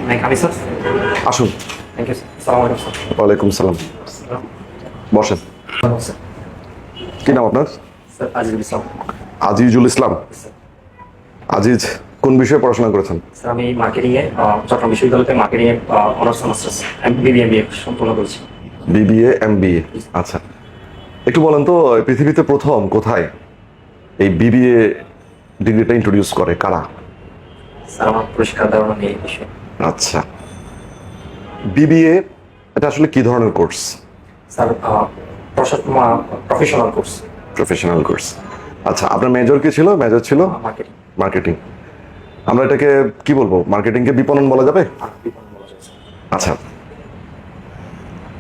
আমি স্যার। আসুন। Thank you sir. সালাম আলাইকুম স্যার। ওয়ালাইকুম সালাম। বসেন। স্যার কি নাম আপনার? স্যার আজিজুল ইসলাম। আজিজুল ইসলাম। স্যার আজিজ কোন বিষয়ে পড়াশোনা করেছেন? স্যার আমি মার্কেটিংয়ে চট্টগ্রাম বিশ্ববিদ্যালয়তে মার্কেটিংয়ে অনার্স মাস্টার্স বিবিএ সম্পূর্ণ করেছি। BBA MBA. আচ্ছা, একটু বলেন তো পৃথিবীতে প্রথম কোথায় এই বিবিএ ডিগ্রিটা ইন্ট্রোডিউস করে কারা? স্যার আমার পরিষ্কার ধারণা নেই এই বিষয়ে। আচ্ছা, বিবিএ এটা আসলে কি ধরনের course? Sir professional course. Professional course. আচ্ছা, আপনার মেজর কি ছিল? মেজর ছিল মার্কেটিং। মার্কেটিং। আমরা এটাকে কি বলবো, মার্কেটিংকে বিপণন বলা যাবে? আচ্ছা,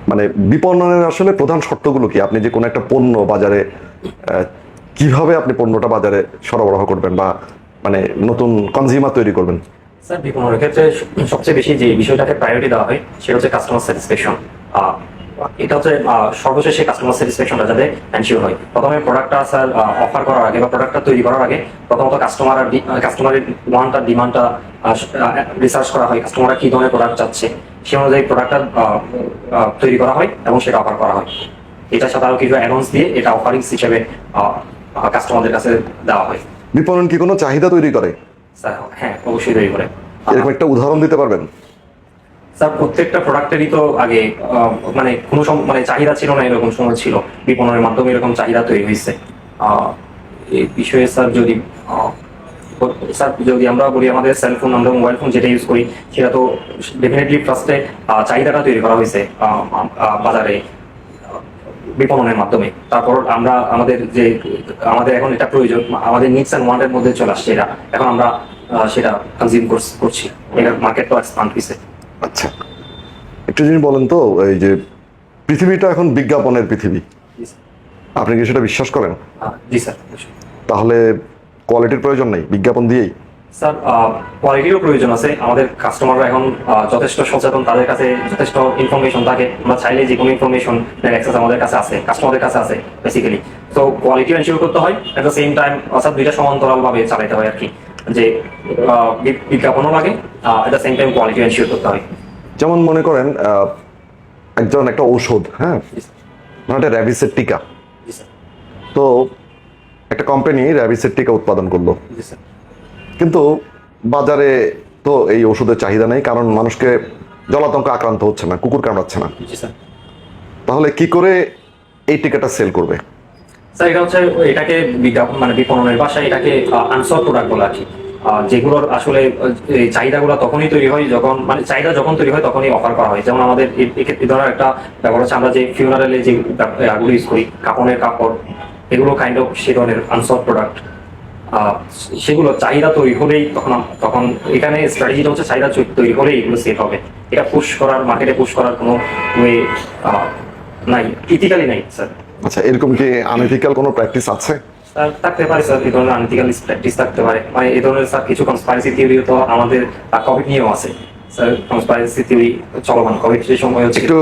মানে বিপণনের আসলে প্রধান শর্তগুলো কি? আপনি যে কোনো একটা পণ্য বাজারে কিভাবে আপনি পণ্যটা বাজারে সরবরাহ করবেন বা মানে নতুন কনজিউমার তৈরি করবেন? স্যার বিপণনের ক্ষেত্রে সবচেয়ে বেশি যে বিষয়টাকে প্রায়োরিটি দেওয়া হয় সেটা হচ্ছে কাস্টমার স্যাটিসফ্যাকশন। এটা হচ্ছে সর্বশেষে কাস্টমার স্যাটিসফ্যাকশনটা যাতে এনশিওর হয়। প্রথমে প্রোডাক্টটা স্যার অফার করার আগে বা প্রোডাক্টটা তৈরি করার আগে প্রথমত কাস্টমারের ওয়ানটা ডিমান্ডটা রিসার্চ করা হয়। কাস্টমাররা কি ধরনের প্রোডাক্ট চাচ্ছে সে অনুযায়ী প্রোডাক্টটা তৈরি করা হয় এবং সেটা অফার করা হয়। এটা সাথে আরও কিছু অ্যাডভান্স দিয়ে এটা অফারিংস হিসেবে কাস্টমারদের কাছে দেওয়া হয়। বিপণন কি কোনো চাহিদা তৈরি করে? স্যার হ্যাঁ, অবশ্যই তৈরি করে। এরকম একটা উদাহরণ দিতে পারবেন? স্যার প্রত্যেকটা প্রোডাক্টেরই তো আগে মানে কোনো মানে চাহিদা ছিল না, এরকম সময় ছিল বিপণনের মাধ্যমে এরকম চাহিদা তৈরি হয়েছে। এই বিষয়ে স্যার যদি আমরা বলি আমাদের সেলফোন, আমরা মোবাইল ফোন যেটা ইউজ করি সেটা তো ডেফিনেটলি ফার্স্টে চাহিদাটা তৈরি করা হয়েছে বাজারে বিপণনের মাধ্যমে। তারপর আমরা আমাদের এখন এটা প্রয়োজন, আমাদের নিডস অ্যান্ড ওয়ান্টের মধ্যে চলে আসছে এটা। এখন আমরা সেটা কনজিউম করছি। এটার মার্কেট তো এক্সপান্ড হয়েছে। আচ্ছা, একটু জিনিস বলেন তো, এই যে পৃথিবীটা এখন বিজ্ঞাপনের পৃথিবী, আপনি কি সেটা বিশ্বাস করেন? জি স্যার। তাহলে কোয়ালিটির প্রয়োজন নেই বিজ্ঞাপন দিয়েই? স্যার কোয়ালিটিরও প্রয়োজন আছে। আমাদের কাস্টমাররা এখন যথেষ্ট সচেতন, তাদের কাছে যথেষ্ট ইনফরমেশন থাকে। আমরা চাইলে যে কোনো ইনফরমেশন অ্যাক্সেস আমাদের কাছে আছে, কাস্টমারদের কাছে আছে বেসিক্যালি। তো কোয়ালিটিও এনশিওর করতে হয়, অ্যাট দ্য সেম টাইম অর্থাৎ দুইটা সমান্তরালভাবে চালাতে হয় আর কি, যে বিজ্ঞাপনও লাগে, অ্যাট দ্য সেম টাইম কোয়ালিটিও এনশিওর করতে হয়। যেমন মনে করেন একটা ঔষধ, হ্যাঁ, মানে একটা র্যাবিসের টিকা। জি স্যার। তো একটা কোম্পানি র্যাবিসের টিকা উৎপাদন করলো, জি স্যার। কিন্তু বাজারে তো এই ওষুধের চাহিদা নেই, কারণ মানুষকে জলাতঙ্ক আক্রান্ত হচ্ছে না, কুকুর কামড়াচ্ছে না। জি স্যার। তাহলে কি করে এই টিকাটা সেল করবে? স্যার এটা হচ্ছে এটাকে বিজ্ঞাপন মানে বিপণনের ভাষায় এটাকে আনসল প্রোডাক্ট বলে আর কি। যেগুলোর আসলে এই চাহিদাগুলো তখনই তৈরি হয় যখন মানে চাহিদা যখন তৈরি হয় তখনই অফার করা হয়। যেমন আমাদের এই ধরনের একটা ব্যাপার হচ্ছে, আমরা যে ফিউনারেলে যে গুলো ইউজ করি, কাপড়, এগুলো কাইন্ড অফ সে ধরনের আনসল প্রোডাক্ট। সেগুলো চাহিদা তৈরি হলেই তখন এখানে স্ট্র্যাটেজিটা হচ্ছে চাহিদা তৈরি হলেই এগুলো সেল হবে। এটা পুশ করার, মার্কেটে পুশ করার কোনো ওয়ে নাই, ইথিক্যালি নাই স্যার। আচ্ছা, এরকম কি আনএথিক্যাল কোনো প্র্যাকটিস আছে? থাকতে পারে স্যার, এই ধরনের আনএথিক্যাল প্র্যাকটিস থাকতে পারে। মানে এই ধরনের স্যার কিছু কনস্পাইরেসি থিওরিও তো আমাদের কোভিড নিয়েও আছে স্যার। কনস্পাইরেসি থিওরি চলমান কোভিড যে সময় হচ্ছে একটু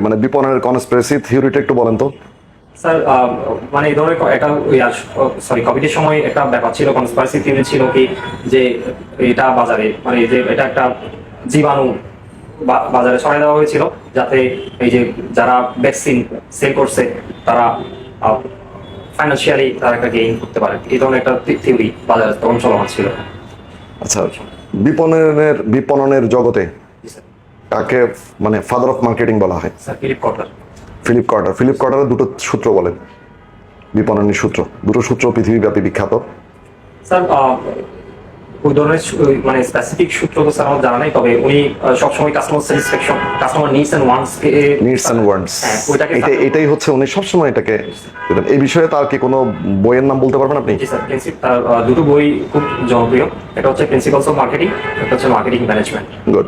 মানে বিপণনের কনস্পিরেসি থিওরিটা একটু বলেন তো। স্যার। মানে এই ধরনের একটা কোভিডের সময় একটা ব্যাপার ছিল, কনস্পাইরেসি থিওরি ছিল কি যে এটা বাজারে মানে যে এটা একটা জীবাণু বাজারে ছড়াই দেওয়া হয়েছিল, যাতে এই যে যারা ভ্যাকসিন সেল করছে তারা ফাইন্যান্সিয়ালি তারা একটা গেইন করতে পারে। এই ধরনের একটা থিওরি বাজারে তখন চলমান ছিল। আচ্ছা, বিপণনের জগতে কাকে মানে ফাদার অফ মার্কেটিং বলা হয়? Sir Philip Kotler. ফিলিপ কটলারের দুটো সূত্র বলেন, বিপণনের সূত্র। দুটো সূত্র পৃথিবীব্যাপী বিখ্যাত। স্যার ওই ধরনের মানে স্পেসিফিক সূত্র তো স্যার আমার জানা নাই, তবে উনি সবসময় customer satisfaction, customer needs and wants, এটাই হচ্ছে উনি সবসময় এটাকে। এই বিষয়ে তার কি কোনো বইয়ের নাম বলতে পারবেন আপনি? জি স্যার। তার দুটো বই খুব জনপ্রিয়, একটা হচ্ছে প্রিন্সিপালস অফ মার্কেটিং, একটা হচ্ছে মার্কেটিং ম্যানেজমেন্ট। গুড।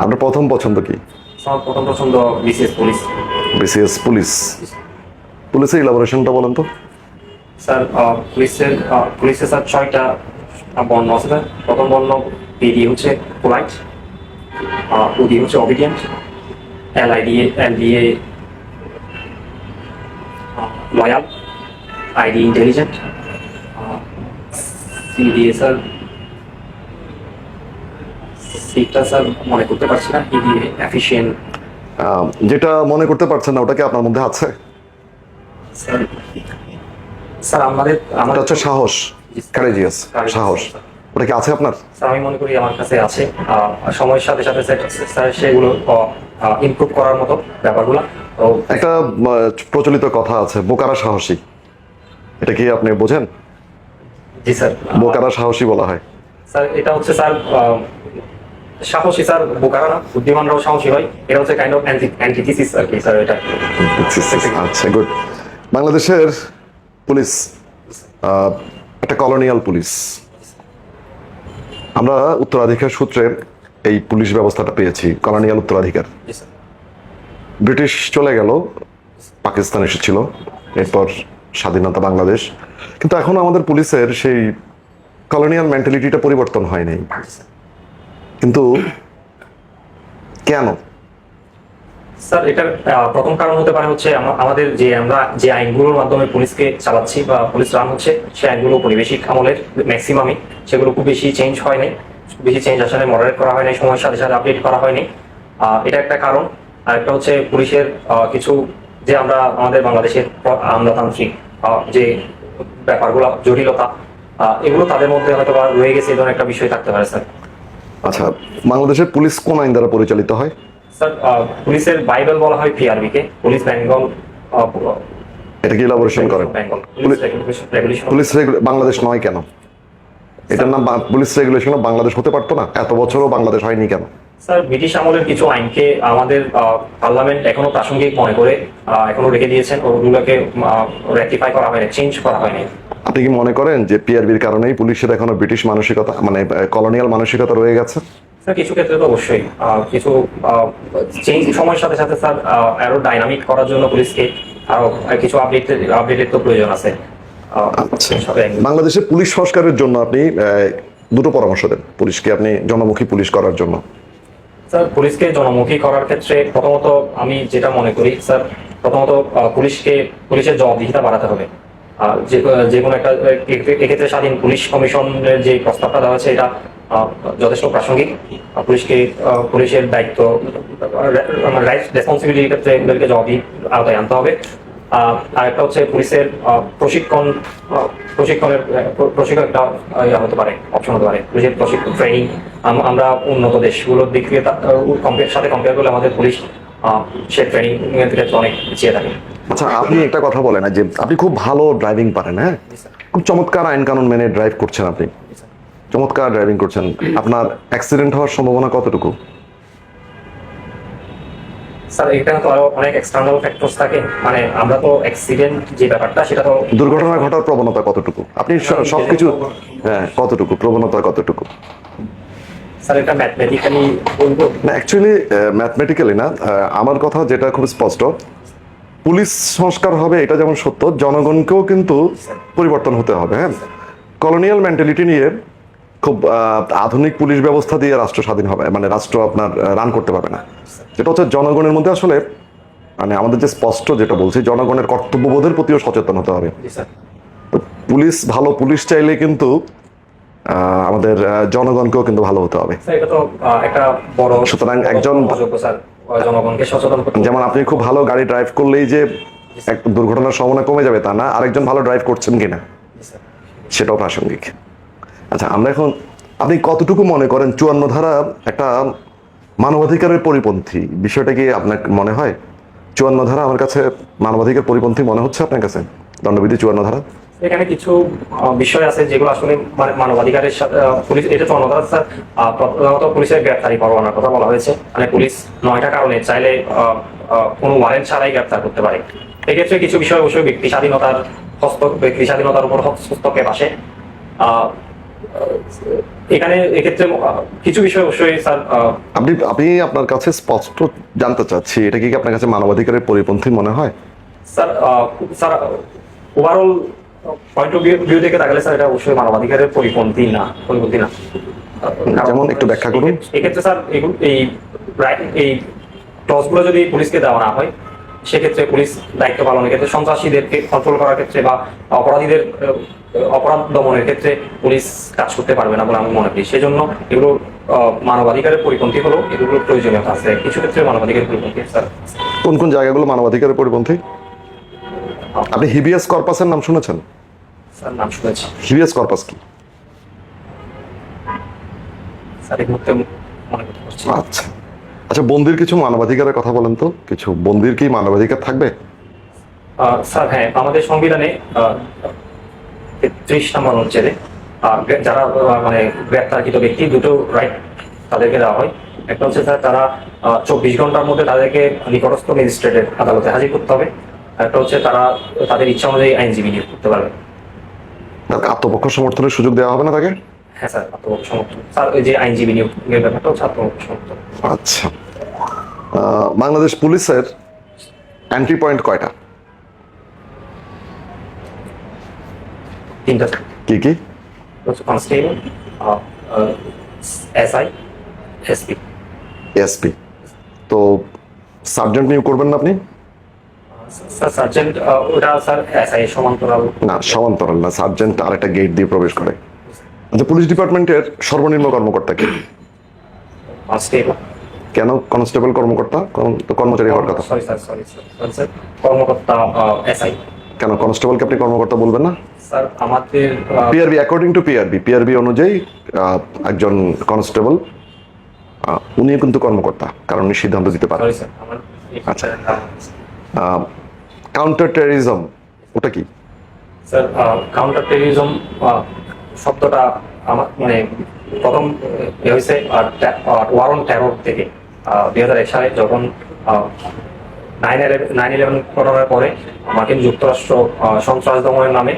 আপনার প্রথম পছন্দ কি? স্যার প্রথম পছন্দ বিসিএস পুলিশ। পুলিশের ইলাবোরেশনটা বলেন তো। স্যার পুলিশের স্যার 6টা বর্ণ আছে স্যার। প্রথম বর্ণ পিডি হচ্ছে পোলাইট, ওডি হচ্ছে obedient, LDA loyal, ID intelligent, CDA sir সিটটা স্যার মনে করতে পারছি না কি দিয়ে এফিশিয়েন্ট। যেটা মনে করতে পারছেন না ওটা কি আপনার মধ্যে আছে? স্যার স্যার আমাদের ওটা হচ্ছে সাহস, কারেজিয়াস, সাহস, ওটা কি আছে আপনার? স্যার আমি মনে করি আমার কাছে আছে। সময়ের সাথে সাথে স্যার সেগুলো ইমপ্রুভ করার মতো ব্যাপারগুলো। তো একটা প্রচলিত কথা আছে, বোকারা সাহসী, এটা কি আপনি বোঝেন? জি স্যার। বোকারা সাহসী বলা হয়। স্যার এটা হচ্ছে স্যার সাহসী স্যার, বোকারা না, বুদ্ধিমানরাও সাহসী হয়। এটা হচ্ছে কাইন্ড অফ অ্যান্টিথিসিস আর কি স্যার এটা। আচ্ছা, গুড। বাংলাদেশের পুলিশ একটা কলোনিয়াল পুলিশ। আমরা উত্তরাধিকার সূত্রে এই পুলিশ ব্যবস্থাটা পেয়েছি, কলোনিয়াল উত্তরাধিকার। জি স্যার। ব্রিটিশ চলে গেল, পাকিস্তান এসেছিল, এরপর স্বাধীনতা বাংলাদেশ, কিন্তু এখন আমাদের পুলিশের সেই কলোনিয়াল মেন্টালিটিটা পরিবর্তন হয় নাই। কিন্তু কেন? স্যার এটার প্রথম কারণ হতে পারে হচ্ছে আমাদের আমরা যে আইনগুলোর মাধ্যমে পুলিশকে চালাচ্ছি বা পুলিশ রান হচ্ছে, সেই আইনগুলো পরিবেশিক আমলের ম্যাক্সিমামই, সেগুলো খুব বেশি চেঞ্জ হয় নাই, বেশি চেঞ্জ আসলে মডারেট করা হয় নাই, সময়ের সাথে সাথে আপডেট করা হয়নি। এটা একটা কারণ। আর একটা হচ্ছে পুলিশের কিছু যে আমরা আমাদের বাংলাদেশের আমলাতান্ত্রিক যে ব্যাপারগুলো, জটিলতা, এগুলো তাদের মধ্যে হয়তো বা রয়ে গেছে, এই ধরনের একটা বিষয় থাকতে পারে স্যার। আচ্ছা, বাংলাদেশের পুলিশ কোন আইন দ্বারা পরিচালিত হয়? স্যার পুলিশের বাইবেল বলা হয় পিআরবি কে, পুলিশ বেঙ্গল। এটা কি ইলাবোরেশন করেন? বেঙ্গল রেগুলেশন। পুলিশ বাংলাদেশ নয় কেন? এটার নাম পুলিশ রেগুলেশন বাংলাদেশ হতে পারতো না? এত বছরও বাংলাদেশ হয়নি কেন? স্যার ব্রিটিশ আমলের কিছু আইনকে আমাদের পার্লামেন্ট এখনো প্রাসঙ্গিক মনে করে এখনো রেখে দিয়েছেন, ওগুলোকে রেকটিফাই করা হয়নি, চেঞ্জ করা হয়নি। আপনি কি মনে করেন যে পিআরবির কারণেই পুলিশের এখনো ব্রিটিশ মানসিকতা, মানে কলোনিয়াল মানসিকতা রয়ে গেছে? স্যার কিছু ক্ষেত্রে তো অবশ্যই কিছু চেঞ্জ, সময়ের সাথে সাথে স্যার আরো ডাইনামিক করার জন্য পুলিশকে আরো কিছু আপডেটের তো প্রয়োজন আছে। বাংলাদেশের পুলিশ সংস্কারের জন্য আপনি দুটো পরামর্শ দেন পুলিশকে, আপনি জনমুখী পুলিশ করার জন্য। স্যার পুলিশকে জনমুখী করার ক্ষেত্রে প্রথমত আমি যেটা মনে করি স্যার, প্রথমত পুলিশের জবাবদিহিতা বাড়াতে হবে। যে কোনো একটা এক্ষেত্রে স্বাধীন পুলিশ কমিশনের যে প্রস্তাবটা দেওয়া হয়েছে এটা যথেষ্ট প্রাসঙ্গিক। পুলিশের দায়িত্ব, রাইট রেসপন্সিবিলিটির ক্ষেত্রে এদেরকে জবাবদিহি আওতায় আনতে হবে। আর একটা হচ্ছে পুলিশের প্রশিক্ষণ একটা হতে পারে, অপশন হতে পারে, পুলিশের প্রশিক্ষণ ট্রেনিং। আমরা উন্নত দেশগুলোর দিক থেকে সাথে কম্পেয়ার করলে আমাদের পুলিশ সে ট্রেনিং এর ক্ষেত্রে অনেক পিছিয়ে থাকে। আচ্ছা, আপনি একটা কথা বলেন যে আপনি খুব ভালো ড্রাইভিং পারেন, হ্যাঁ, খুব চমৎকার আইন কানুন মেনে ড্রাইভ করছেন, আপনি চমৎকার ড্রাইভিং করছেন, আপনার অ্যাক্সিডেন্ট হওয়ার সম্ভাবনা কতটুকু? স্যার এটা তো আরো অনেক এক্সটার্নাল ফ্যাক্টরস থাকে, মানে আমরা তো অ্যাক্সিডেন্ট যে ব্যাপারটা সেটা তো, দুর্ঘটনা ঘটার প্রবণতা কতটুকু আপনি সবকিছু, হ্যাঁ, কতটুকু প্রবণতা কতটুকু? স্যার এটা ম্যাথমেটিক্যালি বলবো না, অ্যাকচুয়ালি ম্যাথমেটিক্যালি না, আমার কথা যেটা খুব স্পষ্ট, পুলিশ সংস্কার হবে এটা যেমন সত্য, জনগণকেও কিন্তু পরিবর্তন হতে হবে। হ্যাঁ, কলোনিয়াল মেন্টালিটি নিয়ে খুব আধুনিক পুলিশ ব্যবস্থা দিয়ে রাষ্ট্র স্বাধীন হবে, মানে রাষ্ট্র আপনার রান করতে পারবে না। যেটা হচ্ছে জনগণের মধ্যে আসলে, মানে আমাদের যে স্পষ্ট যেটা বলছি, জনগণের কর্তব্যবোধের প্রতিও সচেতন হতে হবে। তো পুলিশ, ভালো পুলিশ চাইলে কিন্তু আমাদের জনগণকেও কিন্তু ভালো হতে হবে। এটা তো একটা বড়, সুতরাং একজন জনগণকে সচেতন করতে, যেমন আপনি খুব ভালো গাড়ি ড্রাইভ করলেই যে এক দুর্ঘটনার সম্ভাবনা কমে যাবে তা না, আরেকজন ভালো ড্রাইভ করছেন কিনা সেটাও প্রাসঙ্গিক। আচ্ছা, আমরা এখন, আপনি কতটুকু মনে করেন 54 ধারা একটা মানবাধিকারের পরিপন্থী? বিষয়টা কি আপনার মনে হয় 54 ধারা আমার কাছে মানবাধিকার পরিপন্থী মনে হচ্ছে আপনার কাছে? দণ্ডবিধি 54 ধারা, এখানে কিছু বিষয় আছে যেগুলো আসলে মানে মানবাধিকারের সাথে পুলিশ, এটা তো অন্যথা স্যার প্রধানত পুলিশের গ্রেপ্তারি পরোয়ানার কথা বলা হয়েছে, মানে পুলিশ 9টা কারণে চাইলে কোনো ওয়ারেন্ট ছাড়াই গ্রেপ্তার করতে পারে। এক্ষেত্রে কিছু বিষয় অবশ্যই ব্যক্তি স্বাধীনতার উপর হস্তক্ষেপ আসে। এখানে এক্ষেত্রে কিছু বিষয় অবশ্যই স্যার, আপনি আপনার কাছে স্পষ্ট জানতে চাচ্ছি, এটা কি আপনার কাছে মানবাধিকারের পরিপন্থী মনে হয়? Sir overall point of view থেকে তাকালে স্যার এটা অবশ্যই মানবাধিকারের পরিপন্থী না। যেমন একটু ব্যাখ্যা করুন। এক্ষেত্রে স্যার এই ক্লজগুলো যদি পুলিশকে দেওয়া না হয়, সেক্ষেত্রে পুলিশ দায়িত্ব পালনের ক্ষেত্রে, সন্ত্রাসীদেরকে কন্ট্রোল করার ক্ষেত্রে বা অপরাধীদের অপরাধ দমনের ক্ষেত্রে পুলিশ কাজ করতে পারবে না বলে আমি মনে করি। সেজন্য এগুলো মানবাধিকারের পরিপন্থী হলো এগুলো প্রয়োজনীয়তা আছে, কিছু ক্ষেত্রে মানবাধিকারের পরিপন্থী স্যার। কোন কোন জায়গাগুলো মানবাধিকারের পরিপন্থী? আপনি হিবিয়াস কর্পাসের নাম শুনেছেন? স্যার নাম শুনেছি হিবিয়াস কর্পাস কি? স্যার, এই মুহূর্তে মনে করতে পারছি না। আচ্ছা আচ্ছা, বন্দির কিছু মানবাধিকারের কথা বলেন তো। কিছু বন্দির কি মানবাধিকার থাকবে? স্যার হ্যাঁ, আমাদের সংবিধানে ৩৩ নম্বর অনুচ্ছেদে যারা মানে গ্রেপ্তারকৃত ব্যক্তি দুটো রাইট তাদেরকে দেওয়া হয়। একটা হচ্ছে স্যার তারা 24 ঘন্টার মধ্যে তাদেরকে নিকটস্থ ম্যাজিস্ট্রেটের আদালতে হাজির করতে হবে। একটা হচ্ছে তারা তাদের ইচ্ছা অনুযায়ী আইনজীবী নিয়োগ করতে পারবে। তাকে আত্মপক্ষ সমর্থনের সুযোগ দেওয়া হবে না তাকে? হ্যাঁ স্যার, আত্মপক্ষ সমর্থন স্যার, ওই যে আইনজীবী নিয়োগের ব্যাপারটা হচ্ছে আত্মপক্ষ সমর্থন। আচ্ছা, বাংলাদেশ পুলিশের এন্ট্রি পয়েন্ট কয়টা? 3টা স্যার। কি কি? Constable, SI, SP। এসপি। তো সার্জেন্ট নিয়োগ করবেন না আপনি? স্যার সার্জেন্ট ওটা স্যার SI সমান্তরাল। না, সমান্তরাল না, সার্জেন্ট আরেকটা গেট দিয়ে প্রবেশ করে। আচ্ছা, পুলিশ ডিপার্টমেন্টের সর্বনিম্ন কর্মকর্তা কি? কনস্টেবল। কেন কনস্টেবল কর্মকর্তা? তো কর্মচারী হওয়ার কথা। সরি স্যার, কর্মকর্তা SI। কেন কনস্টেবলকে আপনি কর্মকর্তা বলবেন না? স্যার আমাদের পিআরবি, অ্যাকর্ডিং টু পিআরবি অনুযায়ী একজন কনস্টেবল উনিও কিন্তু কর্মকর্তা, কারণ উনি সিদ্ধান্ত দিতে পারেন। সরি স্যার, আমার আচ্ছা। কাউন্টার টেররিজম ওটা কি? স্যার কাউন্টার টেররিজম শব্দটা আমার মানে প্রথম হয়েছে ওয়ার অন টেরর থেকে 2001 সালে, যখন 9/11 ঘটনার পরে মার্কিন যুক্তরাষ্ট্র সন্ত্রাস দমনের নামে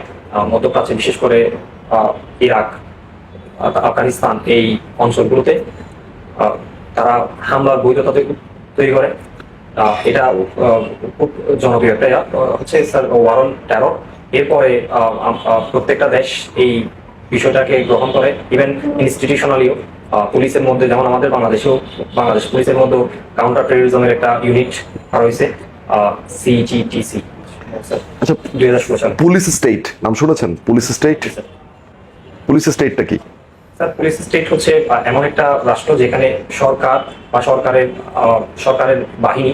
মধ্যপ্রাচ্যে, বিশেষ করে ইরাক, আফগানিস্তান এই অঞ্চলগুলোতে তারা হামলার বৈধতা তৈরি করে। এটা খুব জনপ্রিয় একটা হচ্ছে স্যার ওয়ার অন টেরর। এরপরে প্রত্যেকটা দেশ এই বিষয়টাকে গ্রহণ করে, ইভেন ইনস্টিটিউশনালিও পুলিশের মধ্যে, যেমন আমাদের বাংলাদেশ পুলিশের মধ্যে কাউন্টার টেররিজমের একটা ইউনিট রয়েছে, CGTC। আচ্ছা, 2016 সালে। পুলিশ স্টেট নাম শুনেছেন? পুলিশ স্টেট, পুলিশ স্টেটটা কি? স্যার পুলিশ স্টেট হচ্ছে এমন একটা রাষ্ট্র যেখানে সরকার বা সরকারের বাহিনী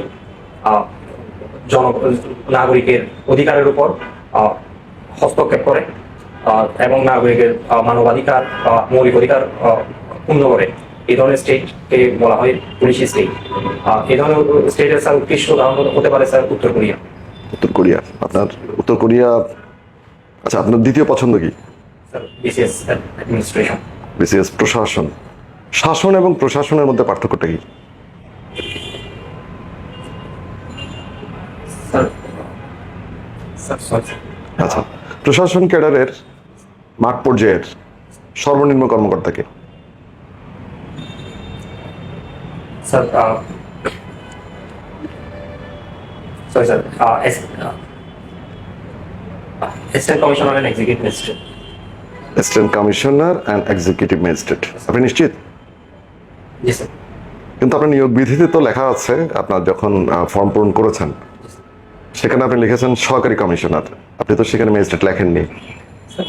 নাগরিকের অধিকারের উপর হস্তক্ষেপ করে এবং নাগরিকের মানবাধিকার, মৌলিক অধিকার পূর্ণ করে। এই ধরনের স্টেটকে বলা হয় পুলিশ স্টেট। এই ধরনের স্টেটের স্যার উৎকৃষ্ট উদাহরণ হতে পারে স্যার উত্তর কোরিয়া। উত্তর কোরিয়া। আপনার উত্তর কোরিয়া। আচ্ছা, আপনার দ্বিতীয় পছন্দ কি? Sir BCS administration. বিসিএস প্রশাসন। শাসন এবং প্রশাসনের মধ্যে পার্থক্যটা কি? আচ্ছা, প্রশাসন ক্যাডারের মাঠ পর্যায়ের সর্বনিম্ন কর্মকর্তাকে? Sir sorry sir, assistant commissioner and executive magistrate. Assistant commissioner and executive magistrate. আপনি নিশ্চিত? জি স্যার। কিন্তু আপনার নিয়োগ বিধিতে তো লেখা আছে, আপনার যখন ফর্ম পূরণ করেছেন সেখানে আপনি লিখেছেন সহকারী কমিশনার। আপনি তো সেখানে ম্যাজিস্ট্রেট লেখেননি।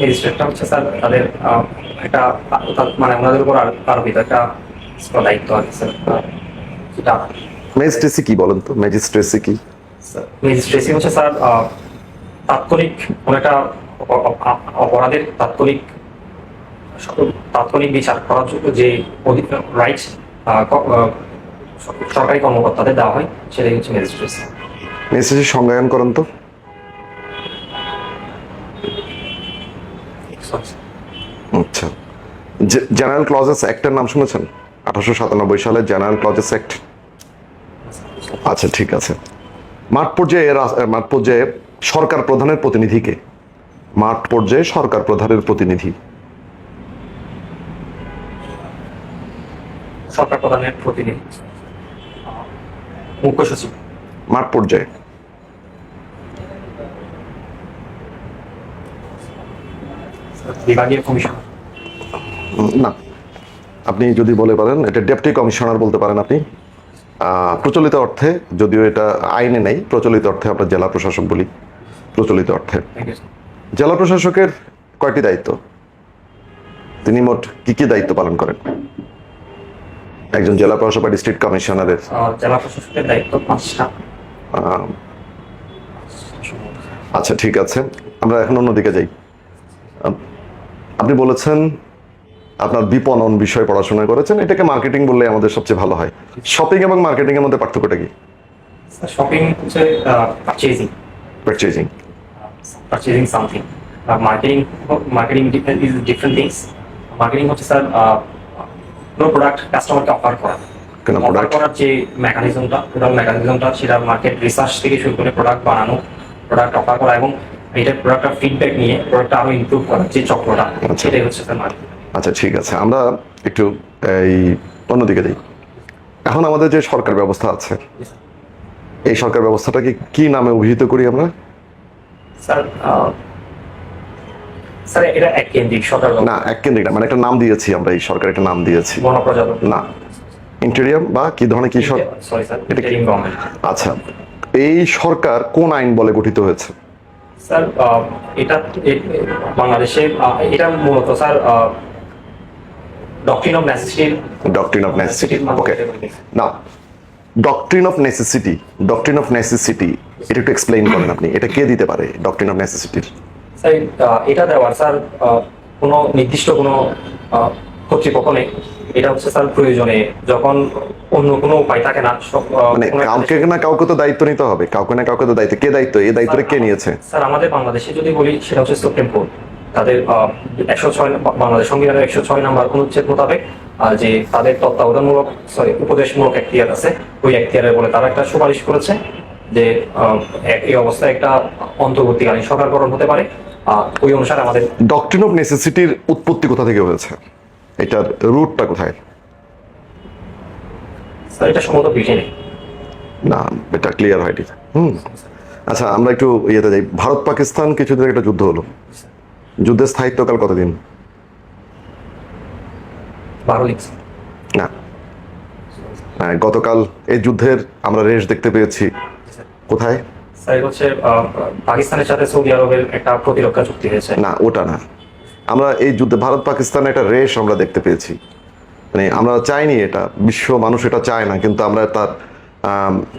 ম্যাজিস্ট্রেটটা হচ্ছে স্যার তাদের একটা মানে ওনাদের উপর আরোপিত একটা দায়িত্ব আছে স্যার। সেটা ম্যাজিস্ট্রেসি কি বলেন তো? ম্যাজিস্ট্রেসি কি? ম্যাজিস্ট্রেসি হচ্ছে স্যার তাৎক্ষণিক কোনো একটা অপরাধের তাৎক্ষণিক বিচার করার জন্য যে রাইটস সরকারি কর্মকর্তাদের দেওয়া হয়, সেটাই হচ্ছে ম্যাজিস্ট্রেসি। ম্যাজিস্ট্রেসি সংজ্ঞায়ন করেন তো। আচ্ছা, জেনারেল ক্লজেস অ্যাক্টের নাম শুনেছেন? 1897 সালে জেনারেল ক্লজেস অ্যাক্ট। আচ্ছা, ঠিক আছে। মাঠ পর্যায়ে সরকার প্রধানের প্রতিনিধিকে? মাঠ পর্যায়ে সরকার প্রধানের প্রতিনিধি? সরকার প্রধানের প্রতিনিধি মুখ্য সচিব। মাঠ পর্যায়ে বিভাগীয় কমিশনার। না, আপনি যদি বলে পারেন এটা ডেপুটি কমিশনার বলতে পারেন আপনি। প্রচলিত অর্থে, যদিও এটা আইনে নেই, প্রচলিত অর্থে আমরা জেলা প্রশাসক বলি। প্রচলিত অর্থে জেলা প্রশাসকের কয়টি দায়িত্ব? তিনি মোট কি কি দায়িত্ব পালন করেন? একজন জেলা প্রশাসক বা ডিস্ট্রিক্ট কমিশনারের? জেলা প্রশাসকের দায়িত্ব 5টা। আহ, আচ্ছা ঠিক আছে, আমরা এখন অন্যদিকে যাই। আহ, আপনি বলেছেন আপনার বিপণন বিষয়ে পড়াশোনা করেছেন, এটাকে মার্কেটিং বললে আমাদের সবচেয়ে ভালো হয়। শপিং এবং মার্কেটিং এর মধ্যে পার্থক্যটা কি? শপিং হচ্ছে purchasing purchasing. Purchasing something. Marketing marketing is different things. Marketing হচ্ছে স্যার কোনো প্রোডাক্ট কাস্টমারকে অফার করা। কোনো অফার প্রোডাক্ট করার যে মেকানিজমটা, টোটাল মেকানিজমটা, সেটা মার্কেট রিসার্চ থেকে শুরু করে প্রোডাক্ট বানানো, প্রোডাক্ট অফার করা এবং এটা প্রোডাক্টের ফিডব্যাক নিয়ে প্রোডাক্টটা আরো ইমপ্রুভ করার যে চক্রটা, আচ্ছা। সেটাই হচ্ছে স্যার মার্কেটিং। আচ্ছা ঠিক আছে, আমরা একটু এই অন্যদিকে যাই। এখন আমাদের যে সরকার ব্যবস্থা আছে, এই সরকার ব্যবস্থাটাকে কি নামে অভিহিত করি আমরা? স্যার স্যার এটা এককেন্দ্রিক সরকার না, এক কেন্দ্রিক না, মানে একটা নাম দিয়েছি আমরা, এই সরকার একটা নাম দিয়েছি। গণপ্রজাতন্ত্র না, ইন্টেরিয়াম বা কি ধরনের কি সরকার? সরি স্যার, এটা কি? Interim government. আচ্ছা, এই সরকার কোন আইন বলে গঠিত হয়েছে? স্যার এটা বাংলাদেশে এটা মূলত sir doctrine of necessity. Doctrine of necessity, okay. না, doctrine of necessity, doctrine of necessity এটা একটু এক্সপ্লেইন করেন আপনি, এটা কে দিতে পারে ডক্ট্রিন অফ নেসেসিটির? স্যার এটা দেওয়ার স্যার কোনো নির্দিষ্ট কোনো কর্তৃপক্ষ নেই। এটা হচ্ছে স্যার প্রয়োজনে, যখন অন্য কোনো উপায় থাকে না, মানে কাউকে না কাউকে তো দায়িত্ব নিতে হবে, কাউকে না কাউকে তো দায়িত্ব, কে দায়িত্ব, এই দায়িত্বটা কে নিয়েছে? স্যার আমাদের বাংলাদেশে যদি বলি, সেটা হচ্ছে সুপ্রিম কোর্ট। তাদের 106 বাংলাদেশ সংবিধানের 106 নম্বর অনুচ্ছেদ মোতাবেক যে তাদের তত্ত্বাবধানমূলক উপদেশমূলক এখতিয়ার আছে, ওই এখতিয়ারের বলে তারা একটা সুপারিশ করেছে যে এই অবস্থায় একটা অন্তর্বর্তীকালীন সরকার গঠন হতে পারে। ওই অনুসারে আমাদের ডক্ট্রিন অফ নেসেসিটির উৎপত্তি কোথা থেকে হয়েছে, এটার রুটটা কোথায়? স্যার এটা সম্ভবত ব্রিটেনে। না, এটা ক্লিয়ার হয়নি। আচ্ছা, আমরা একটু ইয়েতে যাই। ভারত পাকিস্তান কিছুদিন একটা যুদ্ধ হলো, যুদ্ধের স্থায়িত্বকাল কতদিন? 12 দিন। না, গতকাল এই যুদ্ধের আমরা রেশ দেখতে পেয়েছি কোথায়? স্যার এটা হচ্ছে পাকিস্তানের সাথে সৌদি আরবের একটা প্রতিরক্ষা চুক্তি হয়েছে। না, ওটা না। আমরা এই যুদ্ধে ভারত পাকিস্তানের একটা রেশ আমরা দেখতে পেয়েছি। মানে আমরা চাইনি, এটা বিশ্ব মানুষ এটা চায় না, কিন্তু আমরা তার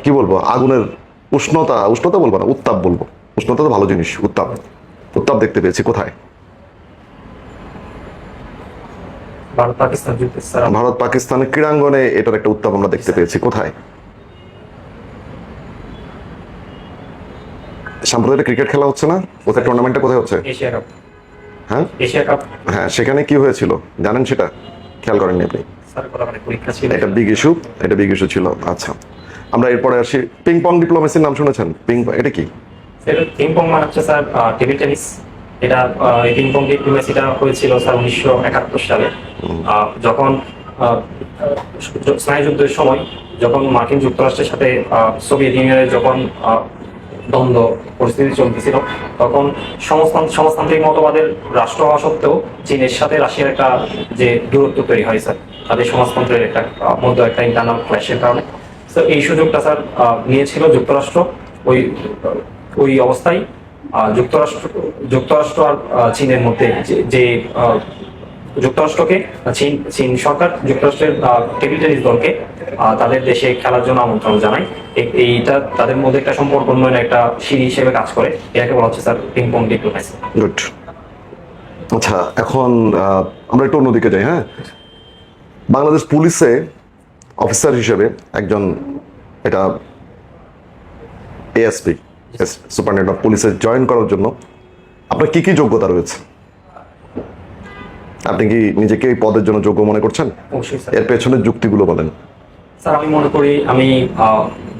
কি বলবো, আগুনের উষ্ণতা, উষ্ণতা বলবো না, উত্তাপ বলবো। উষ্ণতা তো ভালো জিনিস, উত্তাপ, উত্তাপ দেখতে পেয়েছি কোথায়? ভারত পাকিস্তান যুদ্ধে স্যার ভারত পাকিস্তানের ক্রীড়াঙ্গনে এটার একটা উত্তাপ আমরা দেখতে পেয়েছি কোথায়? সাম্প্রতিক ক্রিকেট খেলা হচ্ছে না, কোথায় টুর্নামেন্টটা কোথায় হচ্ছে? Asia cup. হ্যাঁ এশিয়া কাপ হ্যাঁ, সেখানে কি হয়েছিল জানেন সেটা? খেয়াল করেননি আপনি? স্যার কতখানি পরীক্ষা ছিল। এটা বিগ ইস্যু, এটা বিগ ইস্যু ছিল। আচ্ছা, আমরা এরপরে আসি। পিং পং ডিপ্লোমেসির নাম শুনেছেন? এটা কি? এটা পিং পং মানে হচ্ছে স্যার টেবিল টেনিস। এটা এই পিং পং ডিপ্লোমেসিটা হয়েছিল স্যার 1971 সালে, যখন স্নায়ুযুদ্ধের সময়, যখন মার্কিন যুক্তরাষ্ট্রের সাথে সোভিয়েত ইউনিয়নের যখন দ্বন্দ্ব পরিস্থিতি চলতেছিল, তখন সমাজতান্ত্রিক মতবাদের রাষ্ট্র হওয়া সত্ত্বেও চীনের সাথে রাশিয়ার একটা যে দূরত্ব তৈরি হয় স্যার, তাদের সমাজতন্ত্রের একটা মধ্যে একটা ইন্টারনাল ক্ল্যাশের কারণে। তো এই সুযোগটা স্যার নিয়েছিল যুক্তরাষ্ট্র। ওই ওই অবস্থায় যুক্তরাষ্ট্র আর চীনের মধ্যে যে যুক্তরাষ্ট্রকে চীন সরকার যুক্তরাষ্ট্রের টেবিল টেনিস দলকে তাদের দেশে খেলার জন্য আমন্ত্রণ জানায়। এইটা তাদের মধ্যে একটা সম্পর্ক উন্নয়নের একটা সিঁড়ি হিসেবে কাজ করে। এটাকে বলা হচ্ছে sir ping pong diplomacy. Good. আচ্ছা, এখন আমরা একটু অন্যদিকে যাই। হ্যাঁ, বাংলাদেশ পুলিশে অফিসার হিসেবে একজন, এটা এএসপি, সুপারিনটেন্ডেন্ট অফ পুলিশে জয়েন করার জন্য আপনার কি কি যোগ্যতা রয়েছে? আপনি কি নিজেকে এই পদের জন্য যোগ্য মনে করছেন? অবশ্যই স্যার। এর পেছনের যুক্তিগুলো বলেন। স্যার আমি মনে করি আমি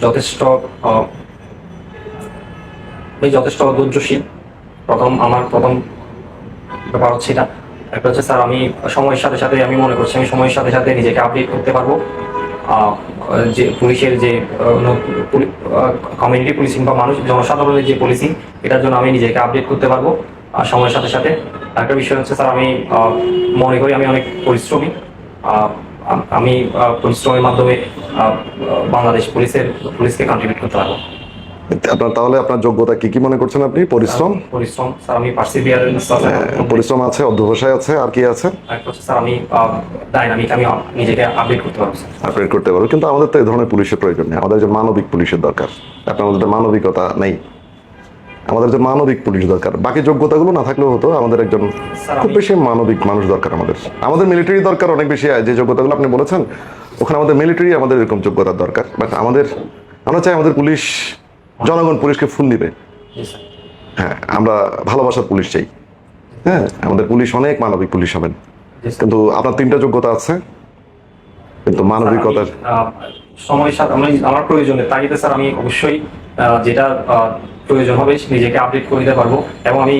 যথেষ্ট ধৈর্যশীল। আমার প্রথম ব্যাপার হচ্ছে এটা। একটা হচ্ছে স্যার আমি সময়ের সাথে সাথে, আমি মনে করছি আমি সময়ের সাথে সাথে নিজেকে আপডেট করতে পারবো। যে পুলিশের যে কমিউনিটি পুলিশিং বা মানুষ জনসাধারণের যে পুলিশিং, এটার জন্য আমি নিজেকে আপডেট করতে পারবো সময়ের সাথে সাথে। একটা বিষয় হচ্ছে স্যার আমি মনে করি আমি অনেক পরিশ্রমী। আমি পরিশ্রমের মাধ্যমে বাংলাদেশ পুলিশকে কন্ট্রিবিউট করতে পারবো। আপনার তাহলে আপনার যোগ্যতা কি কি মনে করছেন আপনি? পরিশ্রম, পরিশ্রম স্যার, আমি পার্সিভিয়ারেন্স আছে, পরিশ্রম আছে, অধ্যবসায় আছে, আর কি আছে? একটা হচ্ছে স্যার আমি ডাইনামিক, আমি নিজেকে আপডেট করতে পারবো স্যার। আপডেট করতে পারবেন, কিন্তু আমাদের তো এই ধরনের পুলিশের প্রয়োজন নেই। আমাদের যে মানবিক পুলিশের দরকার। আপনার মধ্যে মানবিকতা নেই। আমাদের যে মানবিক পুলিশ দরকার, বাকি যোগ্যতাগুলো না থাকলেও হতো। আমাদের একজন স্যার, খুব বেশি মানবিক মানুষ দরকার। আমাদের মিলিটারি দরকার অনেক বেশি। যে যোগ্যতাগুলো আপনি বলেছেন, ওখানে আমাদের মিলিটারি, আমাদের এরকম যোগ্যতার দরকার। বাট আমরা চাই আমাদের পুলিশ, জনগণ পুলিশকে ফুল দিবে। জি স্যার। হ্যাঁ, আমরা ভালোবাসার পুলিশ চাই। হ্যাঁ, আমাদের পুলিশ অনেক মানবিক পুলিশ হবেন। জি স্যার। কিন্তু আপনার 3টা যোগ্যতা আছে, কিন্তু মানবিকতার সময়ের সাথে আমার প্রয়োজনের তাগিদে স্যার আমি অবশ্যই যেটা প্রয়োজন হবে নিজেকে আপডেট করে দিতে পারবো। এবং আমি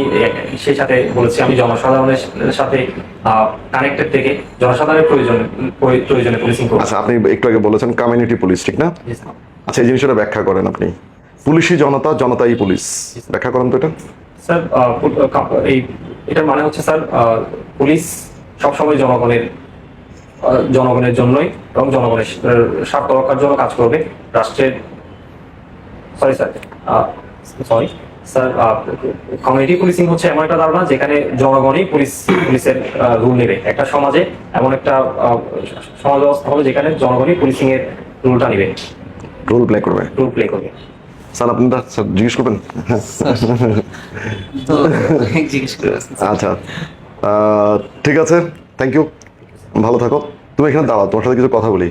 সেই সাথে বলেছি, আমি জনসাধারণের সাথে কানেক্টেড থেকে জনসাধারণের প্রয়োজনে পুলিশিং করবো। আচ্ছা, আপনি একটু আগে বলেছেন কমিউনিটি পুলিশ, ঠিক না? জি স্যার। আচ্ছা, এই জিনিসটা ব্যাখ্যা করেন আপনি। পুলিশই জনতা, জনতাই পুলিশ, ব্যাখ্যা করেন তো এটা। স্যার এটার মানে হচ্ছে স্যার, পুলিশ সবসময় জনগণের জন্যই এবং জনগণের স্বার্থ রক্ষার জন্য কাজ করবে। রাষ্ট্রের স্যার, কমিউনিটি পুলিশিং হচ্ছে এমন একটা ধারণা যেখানে জনগণই পুলিশের রুল নেবে। একটা সমাজে এমন একটা সমাজ ব্যবস্থা হবে যেখানে জনগণই পুলিশিং এর রুলটা নেবে, রোল প্লে করবে। রুল প্লে করবে। স্যার, আপনারা স্যার জিজ্ঞেস করবেন। তো জিজ্ঞেস করে আসছি। আচ্ছা, ঠিক আছে, থ্যাংক ইউ, ভালো থাকো। তুমি এখানে দাঁড়াও, তোমার সাথে কিছু কথা বলি।